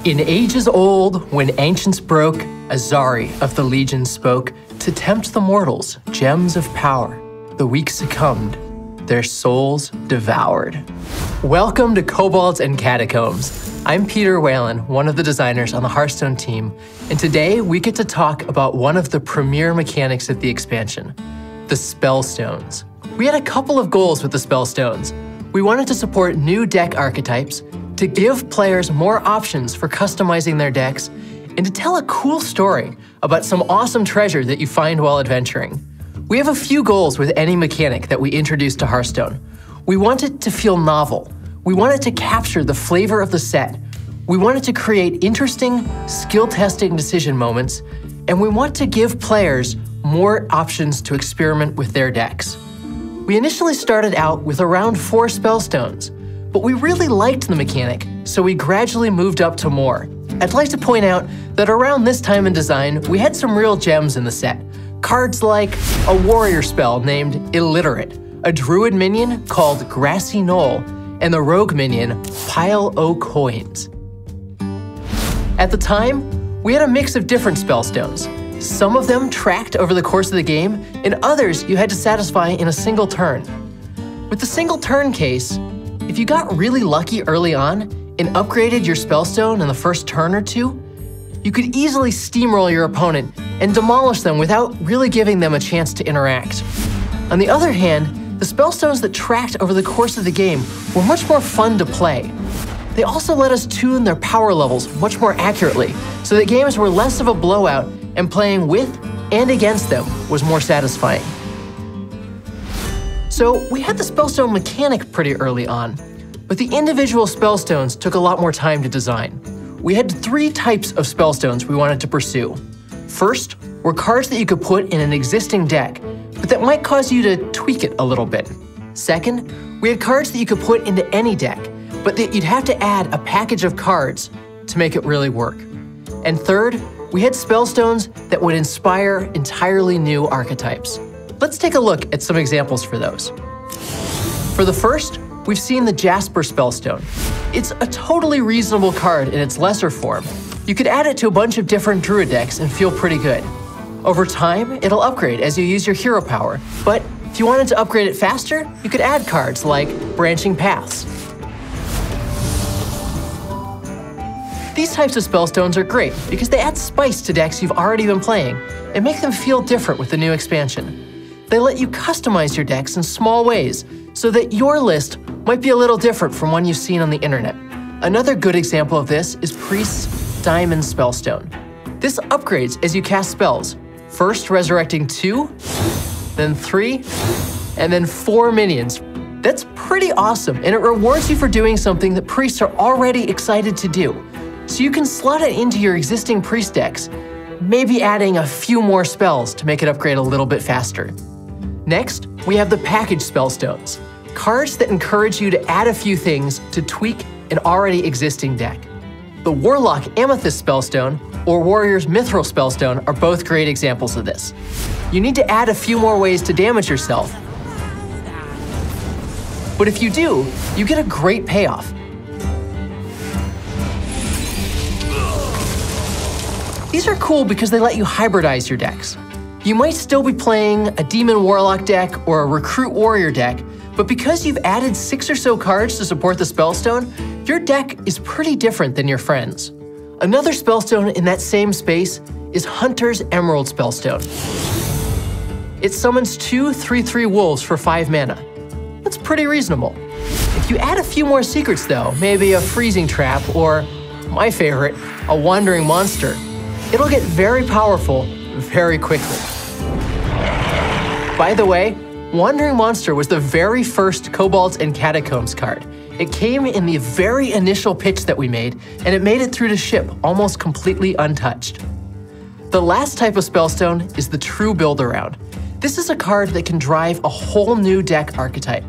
In ages old, when ancients broke, Azari of the Legion spoke to tempt the mortals, gems of power. The weak succumbed, their souls devoured. Welcome to Kobolds and Catacombs. I'm Peter Whalen, one of the designers on the Hearthstone team, and today we get to talk about one of the premier mechanics of the expansion, the Spellstones. We had a couple of goals with the Spellstones. We wanted to support new deck archetypes, to give players more options for customizing their decks, and to tell a cool story about some awesome treasure that you find while adventuring. We have a few goals with any mechanic that we introduce to Hearthstone. We want it to feel novel. We want it to capture the flavor of the set. We want it to create interesting, skill-testing decision moments, and we want to give players more options to experiment with their decks. We initially started out with around 4 Spellstones, but we really liked the mechanic, so we gradually moved up to more. I'd like to point out that around this time in design, we had some real gems in the set. Cards like a warrior spell named Illiterate, a druid minion called Grassy Knoll, and the rogue minion Pile O' Coins. At the time, we had a mix of different Spellstones. Some of them tracked over the course of the game, and others you had to satisfy in a single turn. With the single turn case, if you got really lucky early on and upgraded your Spellstone in the first turn or two, you could easily steamroll your opponent and demolish them without really giving them a chance to interact. On the other hand, the Spellstones that tracked over the course of the game were much more fun to play. They also let us tune their power levels much more accurately, so that games were less of a blowout and playing with and against them was more satisfying. So we had the Spellstone mechanic pretty early on, but the individual Spellstones took a lot more time to design. We had 3 types of Spellstones we wanted to pursue. First were cards that you could put in an existing deck, but that might cause you to tweak it a little bit. Second, we had cards that you could put into any deck, but that you'd have to add a package of cards to make it really work. And third, we had Spellstones that would inspire entirely new archetypes. Let's take a look at some examples for those. For the first, we've seen the Jasper Spellstone. It's a totally reasonable card in its lesser form. You could add it to a bunch of different druid decks and feel pretty good. Over time, it'll upgrade as you use your hero power, but if you wanted to upgrade it faster, you could add cards like Branching Paths. These types of Spellstones are great because they add spice to decks you've already been playing and make them feel different with the new expansion. They let you customize your decks in small ways so that your list might be a little different from one you've seen on the internet. Another good example of this is Priest's Diamond Spellstone. This upgrades as you cast spells, first resurrecting 2, then 3, and then 4 minions. That's pretty awesome, and it rewards you for doing something that priests are already excited to do. So you can slot it into your existing priest decks, maybe adding a few more spells to make it upgrade a little bit faster. Next, we have the Package Spellstones, cards that encourage you to add a few things to tweak an already existing deck. The Warlock Amethyst Spellstone or Warrior's Mithril Spellstone are both great examples of this. You need to add a few more ways to damage yourself, but if you do, you get a great payoff. These are cool because they let you hybridize your decks. You might still be playing a Demon Warlock deck or a Recruit Warrior deck, but because you've added 6 or so cards to support the Spellstone, your deck is pretty different than your friends. Another Spellstone in that same space is Hunter's Emerald Spellstone. It summons 2 3/3 wolves for 5 mana. That's pretty reasonable. If you add a few more secrets though, maybe a Freezing Trap or, my favorite, a Wandering Monster, it'll get very powerful very quickly. By the way, Wandering Monster was the very first Kobolds and Catacombs card. It came in the very initial pitch that we made, and it made it through to ship almost completely untouched. The last type of Spellstone is the True Build-Around. This is a card that can drive a whole new deck archetype.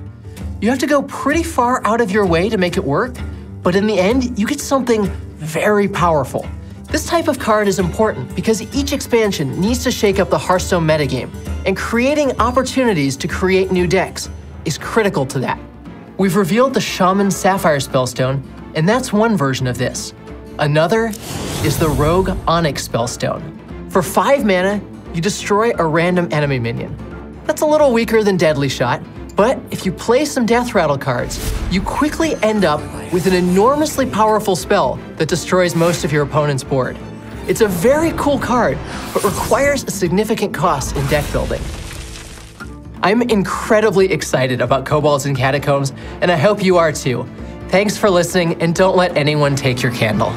You have to go pretty far out of your way to make it work, but in the end, you get something very powerful. This type of card is important because each expansion needs to shake up the Hearthstone metagame, and creating opportunities to create new decks is critical to that. We've revealed the Shaman Sapphire Spellstone, and that's one version of this. Another is the Rogue Onyx Spellstone. For 5 mana, you destroy a random enemy minion. That's a little weaker than Deadly Shot, but if you play some Death Rattle cards, you quickly end up with an enormously powerful spell that destroys most of your opponent's board. It's a very cool card, but requires a significant cost in deck building. I'm incredibly excited about Kobolds and Catacombs, and I hope you are too. Thanks for listening, and don't let anyone take your candle.